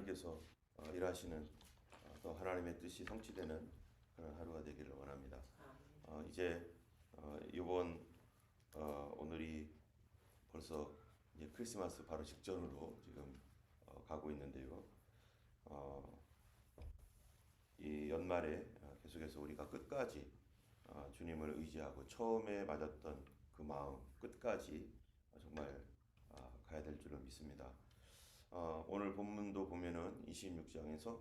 하나님께서 일하시는 또 하나님의 뜻이 성취되는 그런 하루가 되기를 원합니다. 이제 이번 오늘이 벌써 이제 크리스마스 바로 직전으로 지금 가고 있는데요. 이 연말에 계속해서 우리가 끝까지 주님을 의지하고 처음에 맞았던 그 마음 끝까지 정말 가야 될 줄을 믿습니다. 오늘 본문도 보면은 26장에서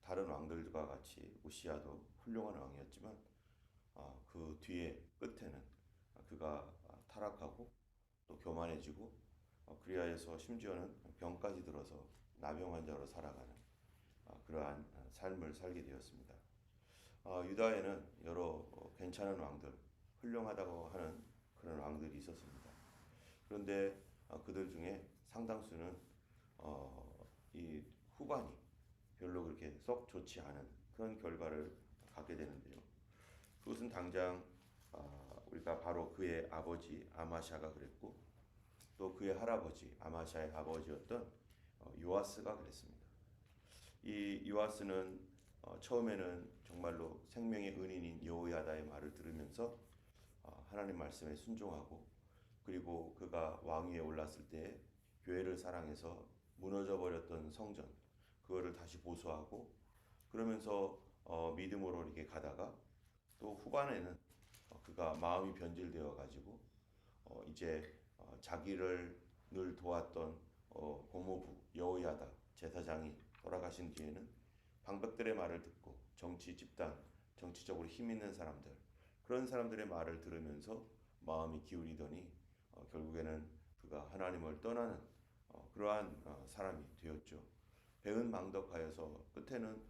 다른 왕들과 같이 우시아도 훌륭한 왕이었지만 그 뒤에 끝에는 그가 타락하고 또 교만해지고 그리하여서 심지어는 병까지 들어서 나병 환자로 살아가는 그러한 삶을 살게 되었습니다. 유다에는 여러 괜찮은 왕들, 훌륭하다고 하는 그런 왕들이 있었습니다. 그런데 그들 중에 상당수는 이 후반이 별로 그렇게 썩 좋지 않은 그런 결과를 갖게 되는데요. 그것은 당장 우리가 바로 그의 아버지 아마샤가 그랬고 또 그의 할아버지 아마샤의 아버지였던 요아스가 그랬습니다. 이 요아스는 처음에는 정말로 생명의 은인인 여호야다의 말을 들으면서 하나님 말씀에 순종하고 그리고 그가 왕위에 올랐을 때 교회를 사랑해서 무너져 버렸던 성전 그거를 다시 보수하고 그러면서 믿음으로 이렇게 가다가 또 후반에는 그가 마음이 변질되어 가지고 이제 자기를 늘 도왔던 고모부 여호야다 제사장이 돌아가신 뒤에는 방백들의 말을 듣고 정치 집단, 정치적으로 힘 있는 사람들 그런 사람들의 말을 들으면서 마음이 기울이더니 결국에는 그가 하나님을 떠나는 그러한 사람이 되었죠. 배은망덕하여서 끝에는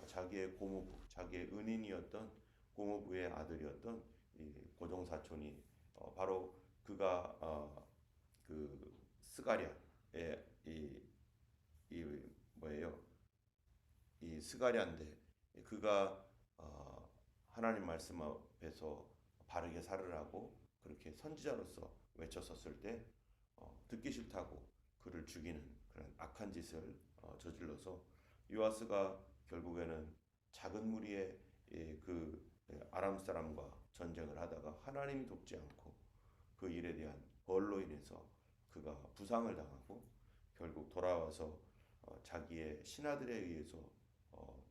자기의 고모부, 자기의 은인이었던 고모부의 아들이었던 이 고종사촌이 바로 그가 그 스가랴의 이 뭐예요? 이 스가랴인데 그가 하나님 말씀 앞에서 바르게 살으라고 그렇게 선지자로서 외쳤었을 때 듣기 싫다고 그를 죽이는 그런 악한 짓을 저질러서 요아스가 결국에는 작은 무리의 그 아람 사람과 전쟁을 하다가 하나님이 돕지 않고 그 일에 대한 벌로 인해서 그가 부상을 당하고 결국 돌아와서 자기의 신하들에 의해서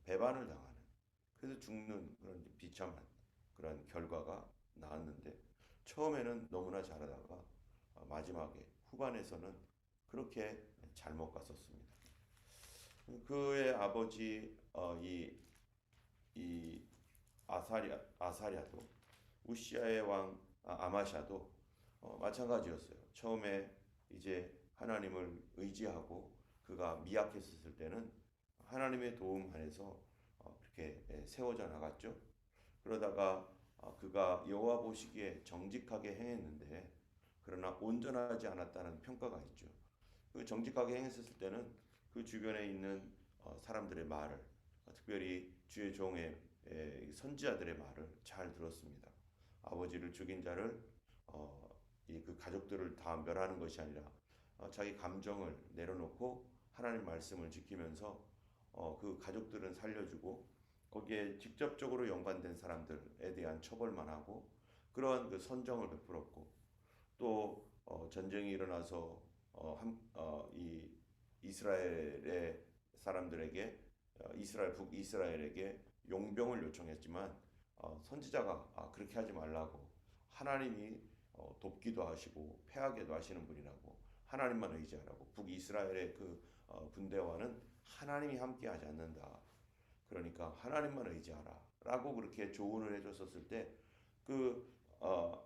배반을 당하는 그래서 죽는 그런 비참한 그런 결과가 나왔는데 처음에는 너무나 잘하다가 마지막에 후반에서는 그렇게 잘못 갔었습니다. 그의 아버지 이 아사랴도 우시아의 왕 아마샤도 마찬가지였어요. 처음에 이제 하나님을 의지하고 그가 미약했었을 때는 하나님의 도움 안에서 그렇게 세워져 나갔죠. 그러다가 그가 여호와 보시기에 정직하게 행했는데 그러나 온전하지 않았다는 평가가 있죠. 그 정직하게 행했을 때는 그 주변에 있는 사람들의 말을 특별히 주의 종의 선지자들의 말을 잘 들었습니다. 아버지를 죽인 자를 그 가족들을 다 멸하는 것이 아니라 자기 감정을 내려놓고 하나님 말씀을 지키면서 그 가족들은 살려주고 거기에 직접적으로 연관된 사람들에 대한 처벌만 하고 그러한 그 선정을 베풀었고 또 전쟁이 일어나서 이 이스라엘의 사람들에게 이스라엘 북이스라엘에게 용병을 요청했지만 선지자가 그렇게 하지 말라고 하나님이 돕기도 하시고 패하게도 하시는 분이라고 하나님만 의지하라고 북이스라엘의 그 군대와는 하나님이 함께하지 않는다. 그러니까 하나님만 의지하라 라고 그렇게 조언을 해줬었을 때 그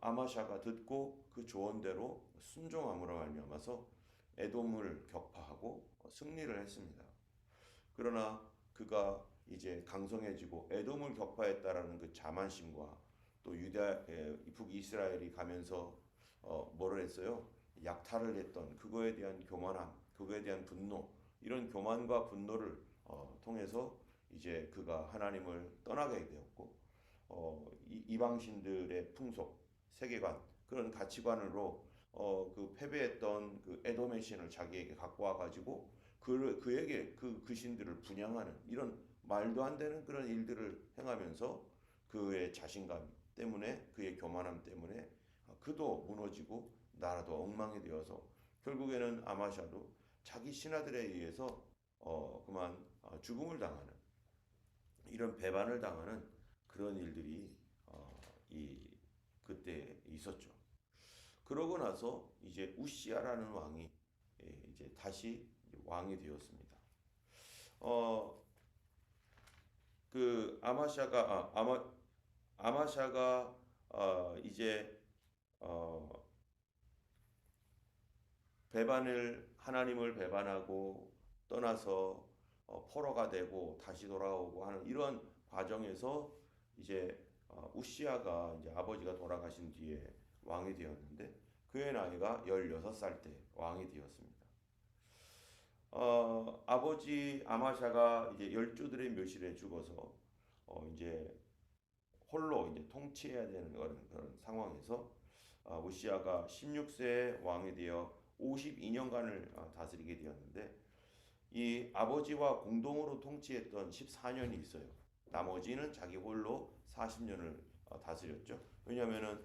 아마샤가 듣고 그 조언대로 순종함으로 말미암아서 에돔을 격파하고 승리를 했습니다. 그러나 그가 이제 강성해지고 에돔을 격파했다라는 그 자만심과 또 유다 북이스라엘이 가면서 뭐를 했어요? 약탈을 했던 그거에 대한 교만함, 그거에 대한 분노 이런 교만과 분노를 통해서 이제 그가 하나님을 떠나게 되었고 이방신들의 풍속, 세계관 그런 가치관으로 그 패배했던 그 에돔의 신을 자기에게 갖고 와가지고 그에게 그 신들을 분양하는 이런 말도 안 되는 그런 일들을 행하면서 그의 자신감 때문에 그의 교만함 때문에 그도 무너지고 나라도 엉망이 되어서 결국에는 아마샤도 자기 신하들에 의해서 그만 죽음을 당하는 이런 배반을 당하는 그런 일들이 이 그때 있었죠. 그러고 나서 이제 우시아라는 왕이 이제 다시 왕이 되었습니다. 어, 그 아마샤가 이제 어, 하나님을 배반하고 떠나서 포로가 되고 다시 돌아오고 하는 이런 과정에서 이제 우시아가 이제 아버지가 돌아가신 뒤에 왕이 되었는데 그의 나이가 16살 때 왕이 되었습니다. 아버지 아마샤가 이제 열조들의 묘실에 죽어서 이제 홀로 이제 통치해야 되는 그런 상황에서 우시아가 16세에 왕이 되어 52년간을 다스리게 되었는데 이 아버지와 공동으로 통치했던 14년이 있어요. 나머지는 자기 홀로 40년을 다스렸죠. 왜냐하면은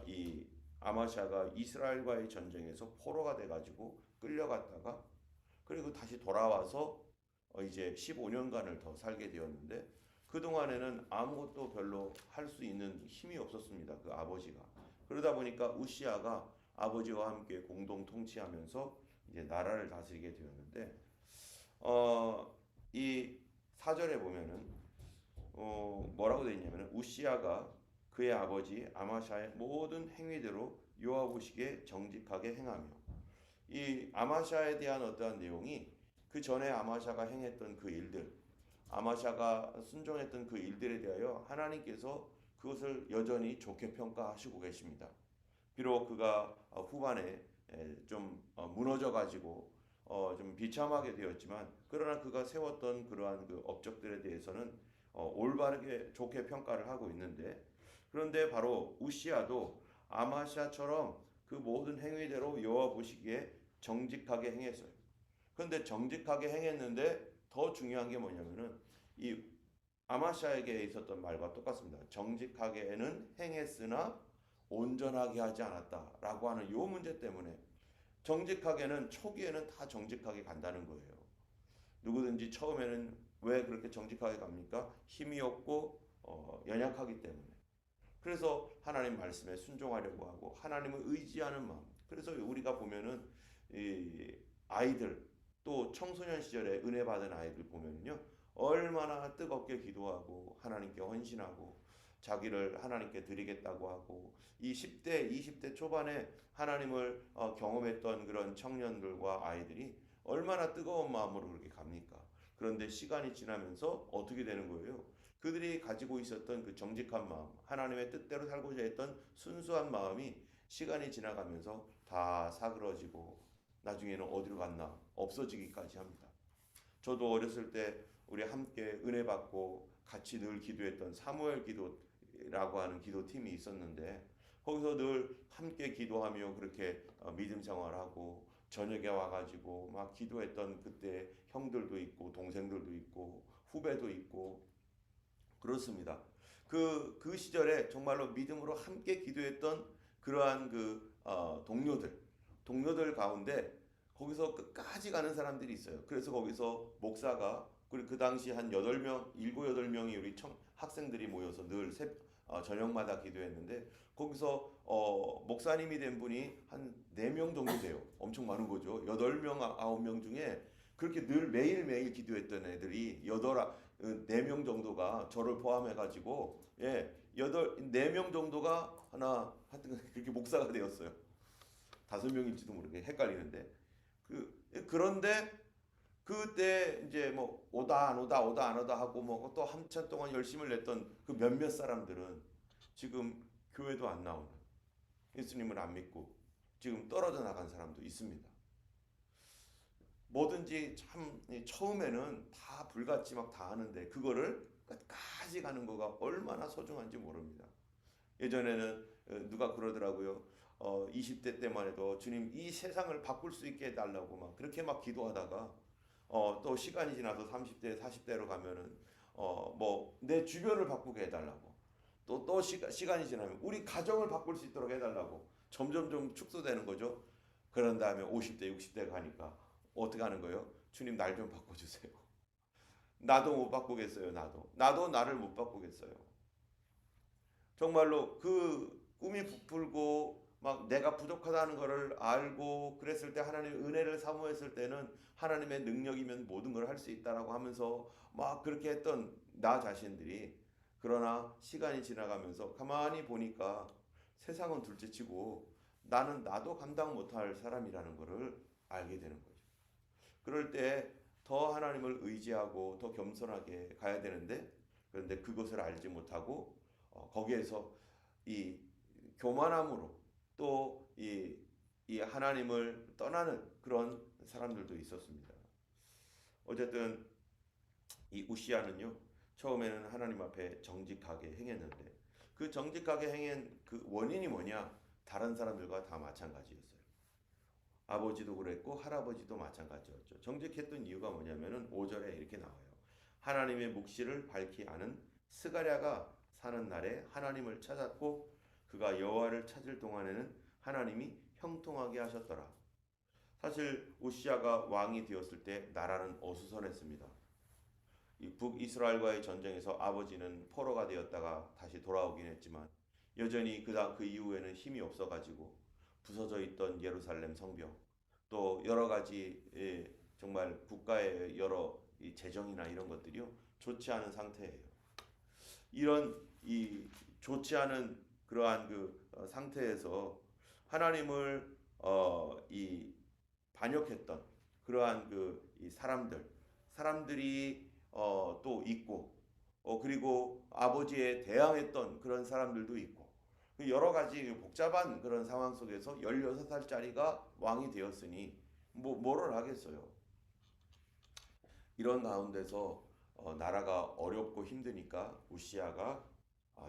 이 아마샤가 이스라엘과의 전쟁에서 포로가 돼가지고 끌려갔다가 그리고 다시 돌아와서 이제 15년간을 더 살게 되었는데 그 동안에는 아무것도 별로 할 수 있는 힘이 없었습니다. 그 아버지가. 그러다 보니까 우시아가 아버지와 함께 공동 통치하면서 이제 나라를 다스리게 되었는데 이 사절에 보면은 뭐라고 되어 있냐면은 우시아가 그의 아버지 아마샤의 모든 행위대로 여호와 보시기에 정직하게 행하며 이 아마샤에 대한 어떠한 내용이 그 전에 아마샤가 행했던 그 일들 아마샤가 순종했던 그 일들에 대하여 하나님께서 그것을 여전히 좋게 평가하시고 계십니다. 비록 그가 후반에 좀 무너져 가지고 좀 비참하게 되었지만 그러나 그가 세웠던 그러한 그 업적들에 대해서는 올바르게 좋게 평가를 하고 있는데 그런데 바로 우시아도 아마샤처럼 그 모든 행위대로 여호와 보시기에 정직하게 행했어요. 그런데 정직하게 행했는데 더 중요한 게 뭐냐면은 이 아마샤에게 있었던 말과 똑같습니다. 정직하게는 행했으나 온전하게 하지 않았다라고 하는 이 문제 때문에 정직하게는 초기에는 다 정직하게 간다는 거예요. 누구든지 처음에는 왜 그렇게 정직하게 갑니까? 힘이 없고 연약하기 때문에. 그래서 하나님 말씀에 순종하려고 하고 하나님을 의지하는 마음. 그래서 우리가 보면은 이 아이들 또 청소년 시절에 은혜 받은 아이들 보면요 얼마나 뜨겁게 기도하고 하나님께 헌신하고 자기를 하나님께 드리겠다고 하고 이 10대, 20대 초반에 하나님을 경험했던 그런 청년들과 아이들이 얼마나 뜨거운 마음으로 그렇게 갑니까? 그런데 시간이 지나면서 어떻게 되는 거예요? 그들이 가지고 있었던 그 정직한 마음, 하나님의 뜻대로 살고자 했던 순수한 마음이 시간이 지나가면서 다 사그러지고 나중에는 어디로 갔나 없어지기까지 합니다. 저도 어렸을 때 우리 함께 은혜 받고 같이 늘 기도했던 사무엘 기도라고 하는 기도팀이 있었는데 거기서 늘 함께 기도하며 그렇게 믿음 생활하고 저녁에 와가지고 막 기도했던 그때 형들도 있고 동생들도 있고 후배도 있고 그렇습니다. 그 시절에 정말로 믿음으로 함께 기도했던 그러한 동료들 가운데 거기서 끝까지 가는 사람들이 있어요. 그래서 거기서 목사가 그리고 그 당시 한 8명, 7, 8명이 우리 학생들이 모여서 늘 저녁마다 기도했는데 거기서 목사님이 된 분이 한 4명 정도 돼요. 엄청 많은 거죠. 8명, 9명 중에 그렇게 늘 매일매일 기도했던 애들이 4명 정도가 저를 포함해 가지고 4명 정도가 하여튼 그렇게 목사가 되었어요. 5명일지도 모르게 헷갈리는데 그런데 그때 이제 뭐 오다 안 오다 오다 안 오다 하고 뭐 또 한참 동안 열심을 냈던 그 몇몇 사람들은 지금 교회도 안 나오는 예수님을 안 믿고 지금 떨어져 나간 사람도 있습니다. 뭐든지 참 처음에는 다 불같이 막 다 하는데 그거를 끝까지 가는 거가 얼마나 소중한지 모릅니다. 예전에는 누가 그러더라고요. 20대 때만 해도 주님 이 세상을 바꿀 수 있게 해달라고 막 그렇게 막 기도하다가 또 시간이 지나서 30대, 40대로 가면은 뭐 내 주변을 바꾸게 해달라고. 또 시간이 지나면 우리 가정을 바꿀 수 있도록 해달라고. 점점 좀 축소되는 거죠. 그런 다음에 50대, 60대 가니까 어떻게 하는 거예요? 주님 날 좀 바꿔주세요. 나도 못 바꾸겠어요. 나도 나를 못 바꾸겠어요. 정말로 그 꿈이 부풀고 막 내가 부족하다는 것을 알고 그랬을 때 하나님의 은혜를 사모했을 때는 하나님의 능력이면 모든 걸 할 수 있다라고 하면서 막 그렇게 했던 나 자신들이, 그러나 시간이 지나가면서 가만히 보니까 세상은 둘째치고 나도 감당 못할 사람이라는 것을 알게 되는 거죠. 그럴 때 더 하나님을 의지하고 더 겸손하게 가야 되는데, 그런데 그것을 알지 못하고 거기에서 이 교만함으로 또 이 하나님을 떠나는 그런 사람들도 있었습니다. 어쨌든 이 우시아는요, 처음에는 하나님 앞에 정직하게 행했는데 그 정직하게 행한 그 원인이 뭐냐? 다른 사람들과 다 마찬가지였어요. 아버지도 그랬고 할아버지도 마찬가지였죠. 정직했던 이유가 뭐냐면은 5절에 이렇게 나와요. 하나님의 묵시를 밝히 아는 스가랴가 사는 날에 하나님을 찾았고 그가 여호와를 찾을 동안에는 하나님이 형통하게 하셨더라. 사실 우시아가 왕이 되었을 때 나라는 어수선했습니다. 이 북이스라엘과의 전쟁에서 아버지는 포로가 되었다가 다시 돌아오긴 했지만 여전히 그 이후에는 힘이 없어가지고 부서져 있던 예루살렘 성벽, 또 여러 가지 정말 국가의 여러 이 재정이나 이런 것들이요 좋지 않은 상태예요. 이런 이 좋지 않은 그러한 그 상태에서 하나님을 이 반역했던 그러한 그 이 사람들이 또 있고 그리고 아버지에 대항했던 그런 사람들도 있고 여러 가지 복잡한 그런 상황 속에서 16살짜리가 왕이 되었으니 뭐를 하겠어요. 이런 가운데서 나라가 어렵고 힘드니까 우시아가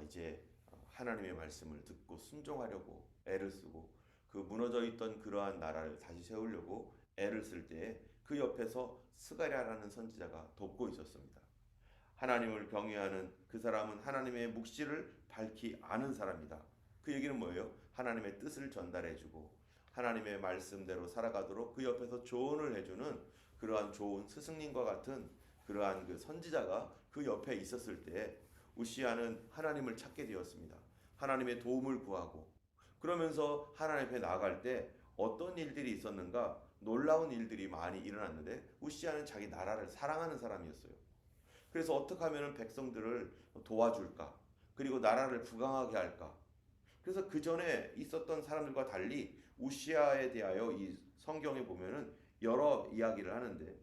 이제 하나님의 말씀을 듣고 순종하려고 애를 쓰고 그 무너져 있던 그러한 나라를 다시 세우려고 애를 쓸 때 그 옆에서 스가랴라는 선지자가 돕고 있었습니다. 하나님을 경외하는 그 사람은 하나님의 묵시를 밝히 아는 사람이다. 그 얘기는 뭐예요? 하나님의 뜻을 전달해주고 하나님의 말씀대로 살아가도록 그 옆에서 조언을 해주는 그러한 좋은 스승님과 같은 그러한 그 선지자가 그 옆에 있었을 때 우시아는 하나님을 찾게 되었습니다. 하나님의 도움을 구하고 그러면서 하나님 앞에 나아갈 때 어떤 일들이 있었는가? 놀라운 일들이 많이 일어났는데 우시아는 자기 나라를 사랑하는 사람이었어요. 그래서 어떻게 하면 백성들을 도와줄까? 그리고 나라를 부강하게 할까? 그래서 그 전에 있었던 사람들과 달리 우시아에 대하여 이 성경에 보면은 여러 이야기를 하는데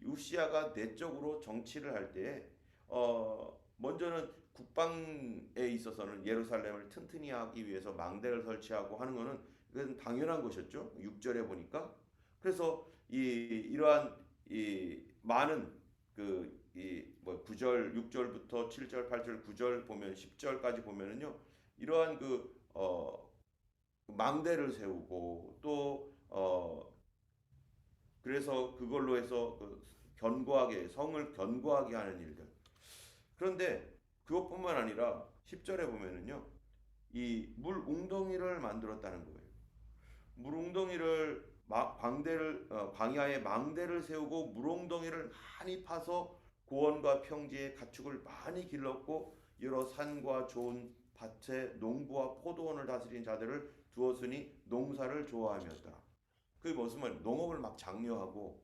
우시아가 내적으로 정치를 할 때 먼저는 국방에 있어서는 예루살렘을 튼튼히 하기 위해서 망대를 설치하고 하는 것은 이건 당연한 것이었죠. 6절에 보니까 그래서 이러한 이 많은 그이뭐 9절 6절부터 7절 8절 9절 보면 10절까지 보면은요 이러한 망대를 세우고 또 그래서 그걸로 해서 견고하게 성을 견고하게 하는 일들. 그런데 그것뿐만 아니라 10절에 보면은요 이 물 웅덩이를 만들었다는 거예요. 물웅덩이를 광대를 광야에 망대를 세우고 물웅덩이를 많이 파서 고원과 평지에 가축을 많이 길렀고 여러 산과 좋은 밭에 농부와 포도원을 다스린 자들을 두었으니 농사를 좋아함이었더라. 그게 무슨 말? 농업을 막 장려하고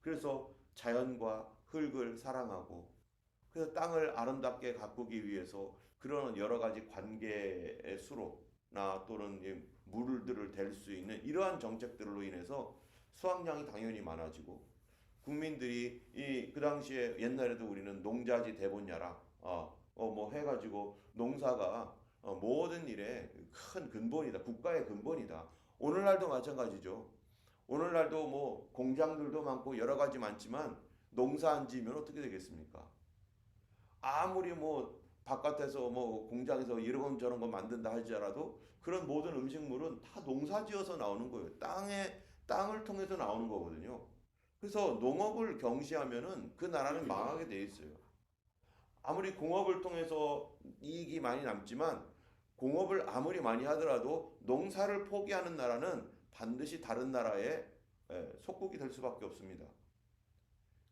그래서 자연과 흙을 사랑하고 그래서 땅을 아름답게 가꾸기 위해서 그런 여러 가지 관계의 수로나 또는 물들을 댈 수 있는 이러한 정책들로 인해서 수확량이 당연히 많아지고 국민들이 그 당시에 옛날에도 우리는 농자지 대본야라 뭐 해가지고 농사가 모든 일에 큰 근본이다. 국가의 근본이다. 오늘날도 마찬가지죠. 오늘날도 뭐 공장들도 많고 여러 가지 많지만 농사 안 지으면 어떻게 되겠습니까? 아무리 뭐 바깥에서 뭐 공장에서 이런 저런 거 만든다 하지라도 그런 모든 음식물은 다 농사지어서 나오는 거예요. 땅을 통해서 나오는 거거든요. 그래서 농업을 경시하면은 그 나라는 망하게 돼 있어요. 아무리 공업을 통해서 이익이 많이 남지만 공업을 아무리 많이 하더라도 농사를 포기하는 나라는 반드시 다른 나라의 속국이 될 수밖에 없습니다.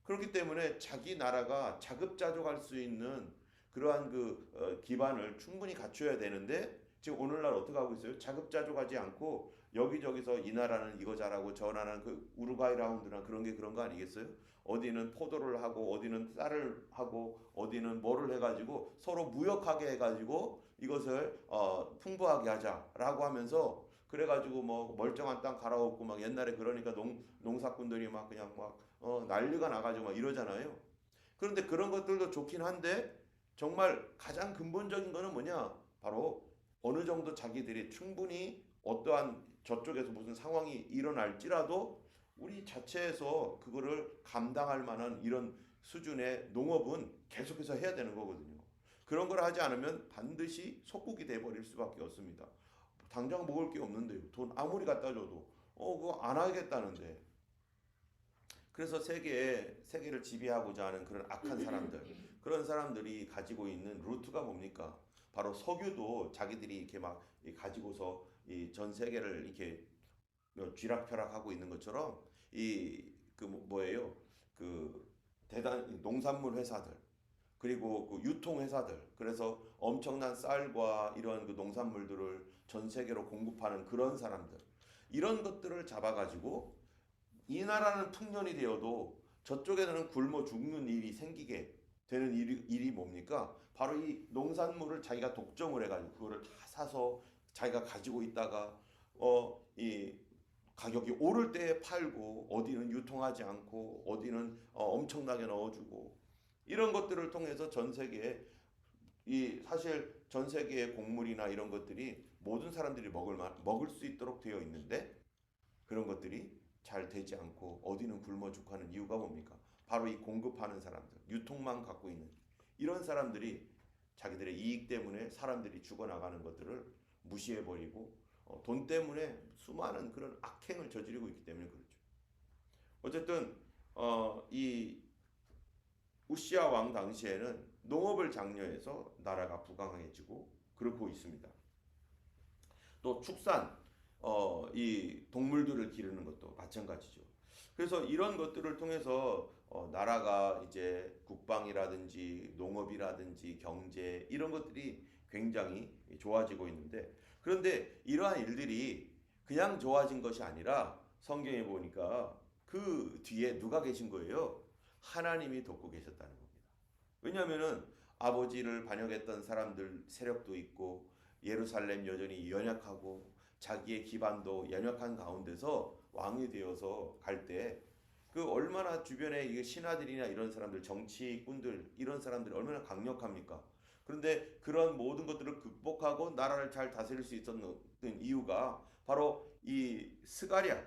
그렇기 때문에 자기 나라가 자급자족할 수 있는 그러한 기반을 충분히 갖춰야 되는데 지금 오늘날 어떻게 하고 있어요? 자급자족하지 않고 여기저기서 이 나라는 이거 잘하고 저 나라는 그 우루과이 라운드나 그런 게 그런 거 아니겠어요? 어디는 포도를 하고 어디는 쌀을 하고 어디는 뭐를 해가지고 서로 무역하게 해가지고 이것을 풍부하게 하자라고 하면서 그래가지고 뭐 멀쩡한 땅 갈아엎고 막 옛날에 그러니까 농사꾼들이 막 그냥 막 난리가 나가지고 막 이러잖아요. 그런데 그런 것들도 좋긴 한데 정말 가장 근본적인 거는 뭐냐? 바로 어느 정도 자기들이 충분히 어떠한 저쪽에서 무슨 상황이 일어날지라도 우리 자체에서 그거를 감당할 만한 이런 수준의 농업은 계속해서 해야 되는 거거든요. 그런 걸 하지 않으면 반드시 속국이 돼버릴 수밖에 없습니다. 당장 먹을 게 없는데요. 돈 아무리 갖다 줘도 그거 안 하겠다는데. 그래서 세계를 지배하고자 하는 그런 악한 사람들, 그런 사람들이 가지고 있는 루트가 뭡니까? 바로 석유도 자기들이 이렇게 막 가지고서 이 전 세계를 이렇게 쥐락펴락하고 있는 것처럼 뭐예요? 그 대단 농산물 회사들 그리고 그 유통 회사들 그래서 엄청난 쌀과 이런 그 농산물들을 전 세계로 공급하는 그런 사람들 이런 것들을 잡아가지고 이 나라는 풍년이 되어도 저쪽에는 굶어 죽는 일이 생기게 되는 일이 뭡니까? 바로 이 농산물을 자기가 독점을 해가지고 그거를 다 사서 자기가 가지고 있다가 이 가격이 오를 때에 팔고 어디는 유통하지 않고 어디는 엄청나게 넣어주고 이런 것들을 통해서 전 세계에 이 사실 전 세계의 곡물이나 이런 것들이 모든 사람들이 먹을 수 있도록 되어 있는데 그런 것들이 잘 되지 않고 어디는 굶어 죽하는 이유가 뭡니까? 바로 이 공급하는 사람들, 유통망 갖고 있는 이런 사람들이 자기들의 이익 때문에 사람들이 죽어나가는 것들을 무시해버리고 돈 때문에 수많은 그런 악행을 저지르고 있기 때문에 그렇죠. 어쨌든 이 우시아 왕 당시에는 농업을 장려해서 나라가 부강해지고 그렇고 있습니다. 또 축산, 이 동물들을 기르는 것도 마찬가지죠. 그래서 이런 것들을 통해서 나라가 이제 국방이라든지 농업이라든지 경제 이런 것들이 굉장히 좋아지고 있는데 그런데 이러한 일들이 그냥 좋아진 것이 아니라 성경에 보니까 그 뒤에 누가 계신 거예요? 하나님이 돕고 계셨다는 겁니다. 왜냐하면은 아버지를 반역했던 사람들 세력도 있고 예루살렘 여전히 연약하고 자기의 기반도 연약한 가운데서 왕이 되어서 갈 때 그 얼마나 주변에 신하들이나 이런 사람들 정치꾼들 이런 사람들이 얼마나 강력합니까? 그런데 그런 모든 것들을 극복하고 나라를 잘 다스릴 수 있었던 이유가 바로 이 스가랴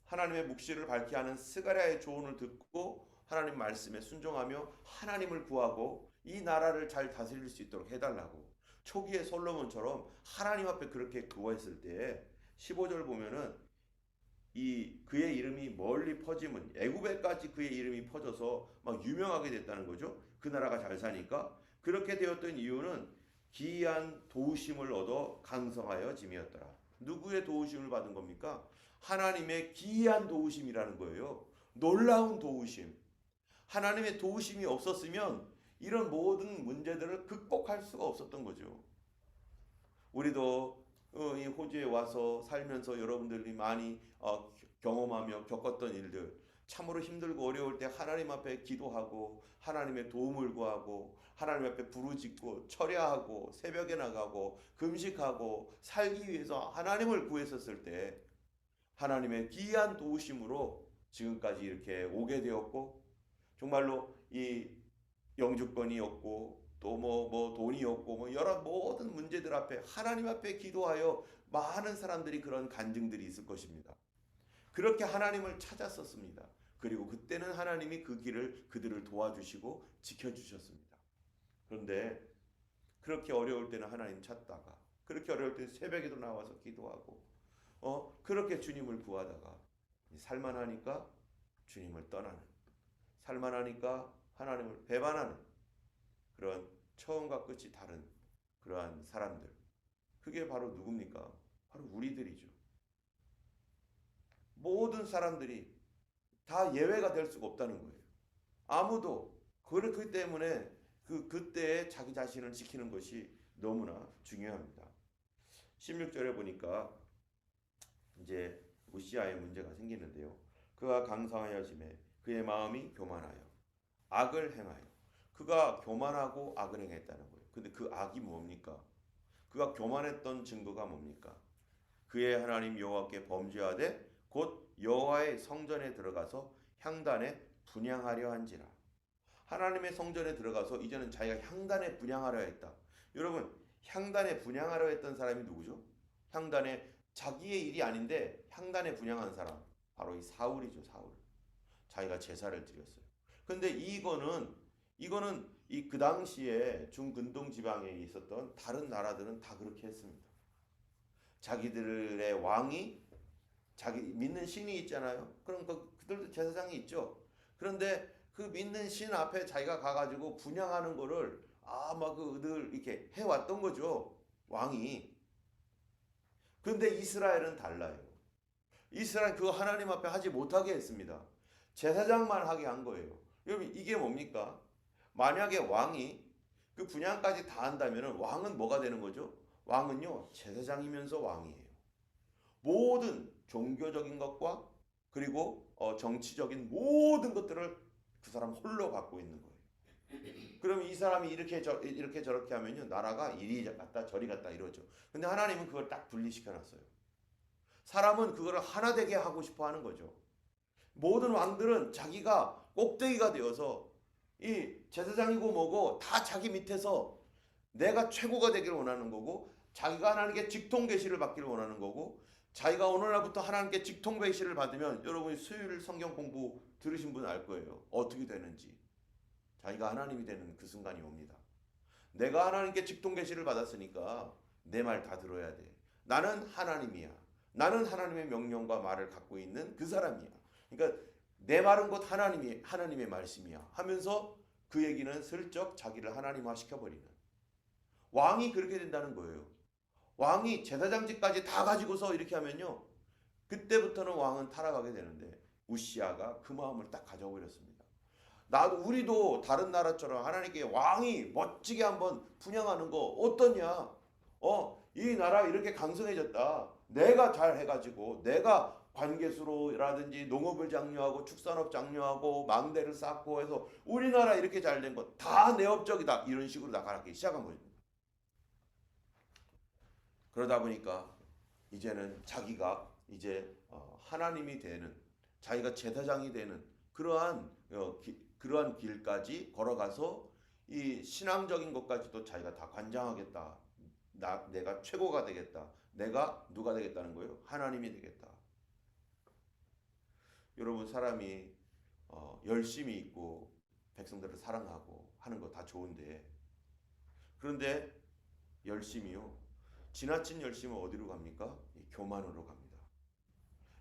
하나님의 묵시를 밝게 하는 스가랴의 조언을 듣고 하나님 말씀에 순종하며 하나님을 구하고 이 나라를 잘 다스릴 수 있도록 해달라고 초기에 솔로몬처럼 하나님 앞에 그렇게 구했을 때 15절 보면은 이 그의 이름이 멀리 퍼지면 애굽에까지 그의 이름이 퍼져서 막 유명하게 됐다는 거죠. 그 나라가 잘 사니까 그렇게 되었던 이유는 기이한 도우심을 얻어 강성하여 짐이었더라. 누구의 도우심을 받은 겁니까? 하나님의 기이한 도우심이라는 거예요. 놀라운 도우심. 하나님의 도우심이 없었으면 이런 모든 문제들을 극복할 수가 없었던 거죠. 우리도 이 호주에 와서 살면서 여러분들이 많이 경험하며 겪었던 일들 참으로 힘들고 어려울 때 하나님 앞에 기도하고 하나님의 도움을 구하고 하나님 앞에 부르짖고 철야하고 새벽에 나가고 금식하고 살기 위해서 하나님을 구했었을 때 하나님의 기이한 도우심으로 지금까지 이렇게 오게 되었고 정말로 이 영주권이 없고 또 뭐 돈이 없고 뭐 여러 모든 문제들 앞에 하나님 앞에 기도하여 많은 사람들이 그런 간증들이 있을 것입니다. 그렇게 하나님을 찾았었습니다. 그리고 그때는 하나님이 그 길을 그들을 도와주시고 지켜주셨습니다. 그런데 그렇게 어려울 때는 하나님 찾다가 그렇게 어려울 때는 새벽에도 나와서 기도하고 그렇게 주님을 구하다가 살만하니까 주님을 떠나는, 살만하니까 하나님을 배반하는 그런 처음과 끝이 다른 그러한 사람들. 그게 바로 누굽니까? 바로 우리들이죠. 모든 사람들이 다 예외가 될 수가 없다는 거예요. 아무도. 그렇기 때문에 그때에 자기 자신을 지키는 것이 너무나 중요합니다. 16절에 보니까 이제 우시아의 문제가 생기는데요. 그가 강성하여짐에 그의 마음이 교만하여 악을 행하여. 그가 교만하고 악을 행했다는 거예요. 근데 그 악이 뭡니까? 그가 교만했던 증거가 뭡니까? 그의 하나님 여호와께 범죄하되 곧 여호와의 성전에 들어가서 향단에 분향하려 한지라. 하나님의 성전에 들어가서 이제는 자기가 향단에 분향하려 했다. 여러분, 향단에 분향하려 했던 사람이 누구죠? 향단에 자기의 일이 아닌데 향단에 분향한 사람, 바로 이 사울이죠. 사울. 자기가 제사를 드렸어요. 근데 이거는 이 그 당시에 중근동 지방에 있었던 다른 나라들은 다 그렇게 했습니다. 자기들의 왕이 자기 믿는 신이 있잖아요. 그럼 그들도 제사장이 있죠. 그런데 그 믿는 신 앞에 자기가 가가지고 분향하는 거를 막 늘 이렇게 해왔던 거죠. 왕이. 그런데 이스라엘은 달라요. 이스라엘 그거 하나님 앞에 하지 못하게 했습니다. 제사장만 하게 한 거예요. 여러분 이게 뭡니까? 만약에 왕이 그 분향까지 다 한다면 왕은 뭐가 되는 거죠? 왕은요 제사장이면서 왕이에요. 모든 종교적인 것과 그리고 정치적인 모든 것들을 그 사람 홀로 갖고 있는 거예요. 그럼 이 사람이 이렇게 저렇게 하면요 나라가 이리 갔다 저리 갔다 이러죠. 근데 하나님은 그걸 딱 분리시켜 놨어요. 사람은 그거를 하나 되게 하고 싶어 하는 거죠. 모든 왕들은 자기가 꼭대기가 되어서 이 제사장이고 뭐고 다 자기 밑에서 내가 최고가 되기를 원하는 거고, 자기가 하나님께 직통 계시를 받기를 원하는 거고, 자기가 오늘날부터 하나님께 직통 계시를 받으면 여러분이 수요일 성경 공부 들으신 분 알 거예요. 어떻게 되는지. 자기가 하나님이 되는 그 순간이 옵니다. 내가 하나님께 직통 계시를 받았으니까 내 말 다 들어야 돼. 나는 하나님이야. 나는 하나님의 명령과 말을 갖고 있는 그 사람이야. 그러니까 내 말은 곧 하나님의 말씀이야 하면서 그 얘기는 슬쩍 자기를 하나님화 시켜버리는, 왕이 그렇게 된다는 거예요. 왕이 제사장직까지 다 가지고서 이렇게 하면요 그때부터는 왕은 타락하게 되는데 우시아가 그 마음을 딱 가져버렸습니다. 우리도 다른 나라처럼 하나님께 왕이 멋지게 한번 분양하는 거 어떠냐? 이 나라 이렇게 강성해졌다. 내가 잘 해가지고 내가 관계수로라든지 농업을 장려하고 축산업 장려하고 망대를 쌓고 해서 우리나라 이렇게 잘 된 거 다 내 업적이다. 이런 식으로 나가기 시작한 거죠. 그러다 보니까 이제는 자기가 이제 하나님이 되는, 자기가 제사장이 되는 그러한 길까지 걸어가서 이 신앙적인 것까지도 자기가 다 관장하겠다. 내가 최고가 되겠다. 내가 누가 되겠다는 거예요? 하나님이 되겠다. 여러분 사람이 열심히 있고 백성들을 사랑하고 하는 거 다 좋은데, 그런데 열심히요 지나친 열심은 어디로 갑니까? 교만으로 갑니다.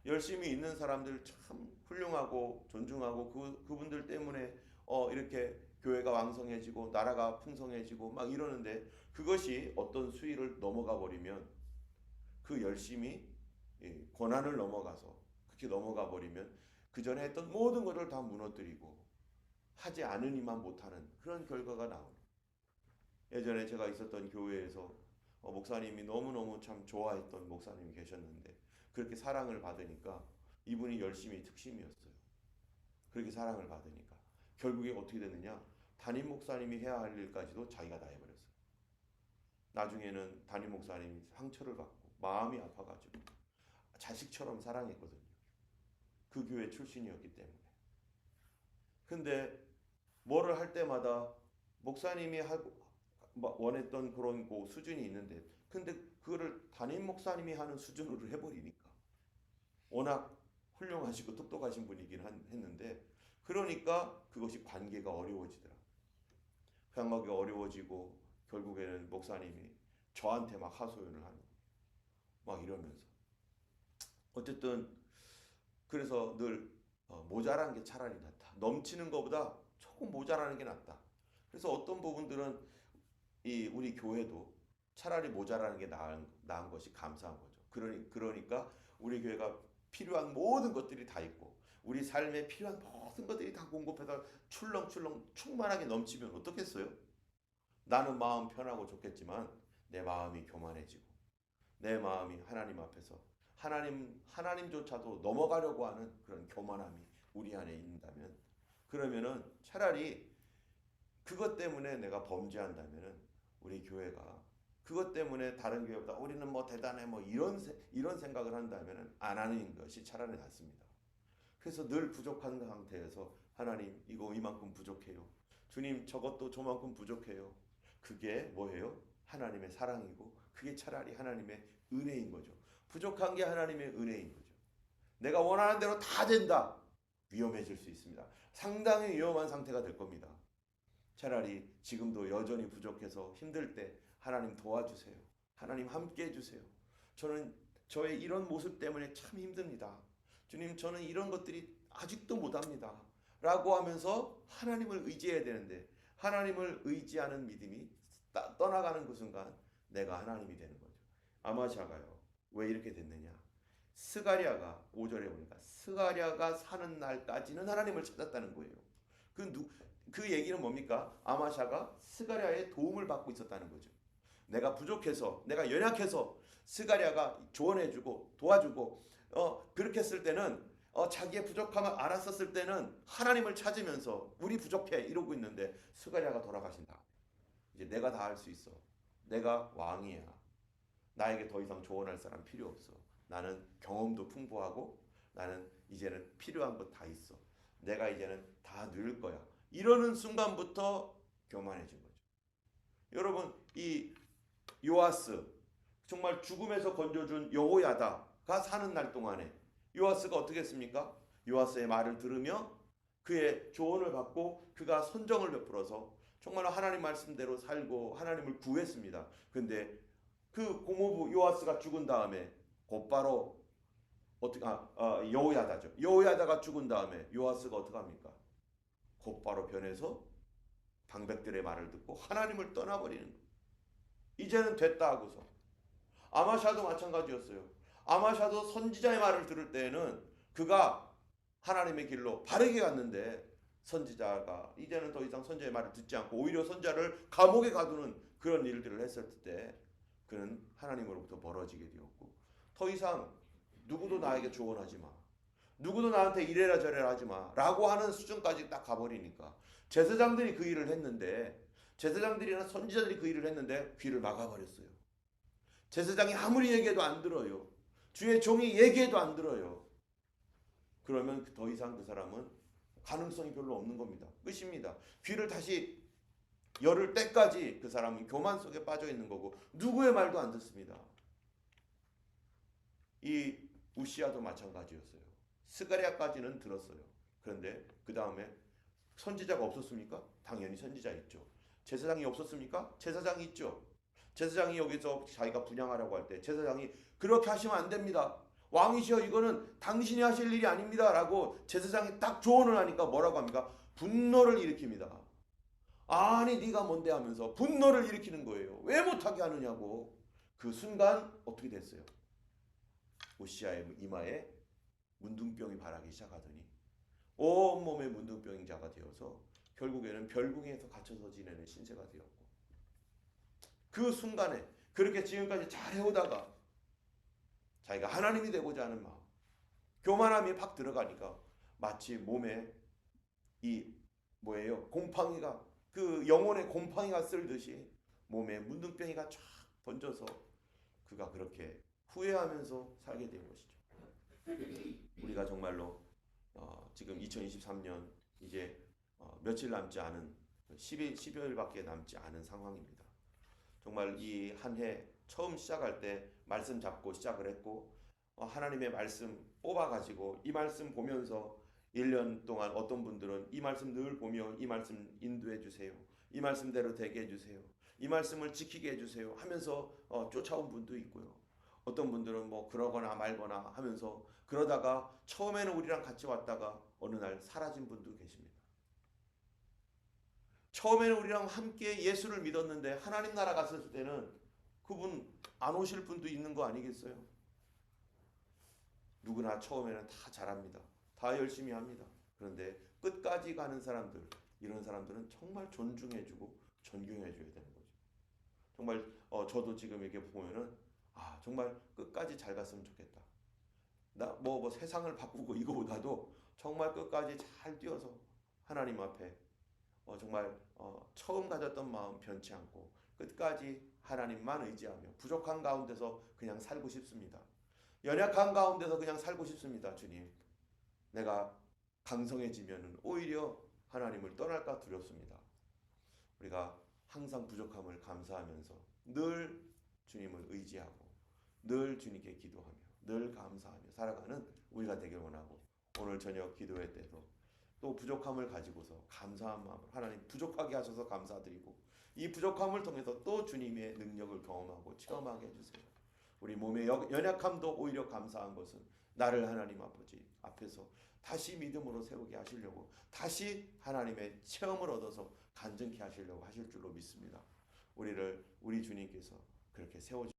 열심히 있는 사람들 참 훌륭하고 존중하고 그분들 때문에 이렇게 교회가 왕성해지고 나라가 풍성해지고 막 이러는데, 그것이 어떤 수위를 넘어가 버리면 그 열심이 고난을 넘어가서 그렇게 넘어가 버리면 그 전에 했던 모든 것을 다 무너뜨리고 하지 않으니만 못하는 그런 결과가 나오는. 예전에 제가 있었던 교회에서 목사님이 너무너무 참 좋아했던 목사님이 계셨는데 그렇게 사랑을 받으니까 이분이 열심히 특심이었어요. 그렇게 사랑을 받으니까 결국에 어떻게 됐느냐, 담임 목사님이 해야 할 일까지도 자기가 다 해버렸어요. 나중에는 담임 목사님이 상처를 받고 마음이 아파가지고 자식처럼 사랑했거든요. 그 교회 출신이었기 때문에. 근데 뭐를 할 때마다 목사님이 원했던 그런 수준이 있는데, 근데 그거를 담임 목사님이 하는 수준으로 해버리니까 워낙 훌륭하시고 똑똑하신 분이긴 했는데, 그러니까 그것이 관계가 어려워지더라. 관계가 어려워지고 결국에는 목사님이 저한테 막 하소연을 하는 막 이러면서, 어쨌든 그래서 늘 모자란 게 차라리 낫다. 넘치는 것보다 조금 모자라는 게 낫다. 그래서 어떤 부분들은 이 우리 교회도 차라리 모자라는 게 나은 것이 감사한 거죠. 그러니까 우리 교회가 필요한 모든 것들이 다 있고 우리 삶에 필요한 모든 것들이 다 공급해서 출렁출렁 충만하게 넘치면 어떻겠어요? 나는 마음 편하고 좋겠지만 내 마음이 교만해지고 내 마음이 하나님 앞에서 하나님조차도 넘어가려고 하는 그런 교만함이 우리 안에 있다면 그러면은 차라리 그것 때문에 내가 범죄한다면은 우리 교회가 그것 때문에 다른 교회보다 우리는 뭐 대단해 뭐 이런 생각을 한다면은 안 하는 것이 차라리 낫습니다. 그래서 늘 부족한 상태에서 하나님 이거 이만큼 부족해요. 주님 저것도 저만큼 부족해요. 그게 뭐예요? 하나님의 사랑이고 그게 차라리 하나님의 은혜인 거죠. 부족한 게 하나님의 은혜인 거죠. 내가 원하는 대로 다 된다. 위험해질 수 있습니다. 상당히 위험한 상태가 될 겁니다. 차라리 지금도 여전히 부족해서 힘들 때 하나님 도와주세요. 하나님 함께 해주세요. 저는 저의 이런 모습 때문에 참 힘듭니다. 주님 저는 이런 것들이 아직도 못합니다. 라고 하면서 하나님을 의지해야 되는데 하나님을 의지하는 믿음이 떠나가는 그 순간 내가 하나님이 되는 거죠. 아마샤가요. 왜 이렇게 됐느냐? 스가랴가 5절에 보니까 스가랴가 사는 날까지는 하나님을 찾았다는 거예요. 그 얘기는 뭡니까? 아마샤가 스가랴의 도움을 받고 있었다는 거죠. 내가 부족해서 내가 연약해서 스가랴가 조언해주고 도와주고 그렇게 했을 때는 자기의 부족함을 알았었을 때는 하나님을 찾으면서 우리 부족해 이러고 있는데 스가랴가 돌아가신다. 이제 내가 다 할 수 있어. 내가 왕이야. 나에게 더 이상 조언할 사람 필요 없어. 나는 경험도 풍부하고 나는 이제는 필요한 것 다 있어. 내가 이제는 다 늘 거야. 이러는 순간부터 교만해진 거죠. 여러분 이 요아스 정말 죽음에서 건져준 여호야다가 사는 날 동안에 요아스가 어떻게 했습니까? 요아스의 말을 들으며 그의 조언을 받고 그가 선정을 베풀어서 정말 하나님 말씀대로 살고 하나님을 구했습니다. 근데 그 고모부 요아스가 죽은 다음에 곧바로 여호야다죠. 여호야다가 죽은 다음에 요아스가 어떻게 합니까? 곧바로 변해서 방백들의 말을 듣고 하나님을 떠나버리는 거예요. 이제는 됐다 하고서 아마샤도 마찬가지였어요. 아마샤도 선지자의 말을 들을 때에는 그가 하나님의 길로 바르게 갔는데 선지자가 이제는 더 이상 선지자의 말을 듣지 않고 오히려 선지자를 감옥에 가두는 그런 일들을 했을 때 그는 하나님으로부터 멀어지게 되었고 더 이상 누구도 나에게 조언하지 마. 누구도 나한테 이래라 저래라 하지 마. 라고 하는 수준까지 딱 가버리니까 제사장들이 그 일을 했는데 제사장들이나 선지자들이 그 일을 했는데 귀를 막아버렸어요. 제사장이 아무리 얘기해도 안 들어요. 주의 종이 얘기해도 안 들어요. 그러면 더 이상 그 사람은 가능성이 별로 없는 겁니다. 끝입니다. 귀를 다시 열을 때까지 그 사람은 교만 속에 빠져 있는 거고 누구의 말도 안 듣습니다. 이 우시아도 마찬가지였어요. 스가랴까지는 들었어요. 그런데 그 다음에 선지자가 없었습니까? 당연히 선지자 있죠. 제사장이 없었습니까? 제사장이 있죠. 제사장이 여기서 자기가 분향하라고 할 때 제사장이 그렇게 하시면 안 됩니다. 왕이시여 이거는 당신이 하실 일이 아닙니다. 라고 제사장이 딱 조언을 하니까 뭐라고 합니까? 분노를 일으킵니다. 아니 네가 뭔데 하면서 분노를 일으키는 거예요. 왜 못하게 하느냐고. 그 순간 어떻게 됐어요? 우시아의 이마에 문둥병이 발하기 시작하더니 온몸에 문둥병자가 되어서 결국에는 별궁에서 갇혀서 지내는 신세가 되었고 그 순간에 그렇게 지금까지 잘 해오다가 자기가 하나님이 되고자 하는 마음 교만함이 팍 들어가니까 마치 몸에 이 뭐예요? 곰팡이가 그 영혼의 곰팡이가 쓸듯이 몸에 문둥병이가 쫙 번져서 그가 그렇게 후회하면서 살게 된 것이죠. 우리가 정말로 지금 2023년 이제 며칠 남지 않은 12월밖에 남지 않은 상황입니다. 정말 이 한 해 처음 시작할 때 말씀 잡고 시작을 했고 하나님의 말씀 뽑아가지고 이 말씀 보면서 1년 동안 어떤 분들은 이 말씀 늘 보며 이 말씀 인도해 주세요. 이 말씀대로 되게 해주세요. 이 말씀을 지키게 해주세요 하면서 쫓아온 분도 있고요. 어떤 분들은 뭐 그러거나 말거나 하면서 그러다가 처음에는 우리랑 같이 왔다가 어느 날 사라진 분도 계십니다. 처음에는 우리랑 함께 예수를 믿었는데 하나님 나라 갔을 때는 그분 안 오실 분도 있는 거 아니겠어요? 누구나 처음에는 다 잘합니다. 다 열심히 합니다. 그런데 끝까지 가는 사람들, 이런 사람들은 정말 존중해주고 존경해줘야 되는 거죠. 정말 저도 지금 이렇게 보면은 정말 끝까지 잘 갔으면 좋겠다. 나 뭐 세상을 바꾸고 이거보다도 정말 끝까지 잘 뛰어서 하나님 앞에 정말 처음 가졌던 마음 변치 않고 끝까지 하나님만 의지하며 부족한 가운데서 그냥 살고 싶습니다. 연약한 가운데서 그냥 살고 싶습니다. 주님, 내가 강성해지면 오히려 하나님을 떠날까 두렵습니다. 우리가 항상 부족함을 감사하면서 늘 주님을 의지하고 늘 주님께 기도하며 늘 감사하며 살아가는 우리가 되길 원하고, 오늘 저녁 기도회 때도 또 부족함을 가지고서 감사한 마음으로 하나님 부족하게 하셔서 감사드리고, 이 부족함을 통해서 또 주님의 능력을 경험하고 체험하게 해주세요. 우리 몸의 연약함도 오히려 감사한 것은 나를 하나님 아버지 앞에서 다시 믿음으로 세우게 하시려고, 다시 하나님의 체험을 얻어서 간증케 하시려고 하실 줄로 믿습니다. 우리 주님께서 그렇게 세워주시옵소서.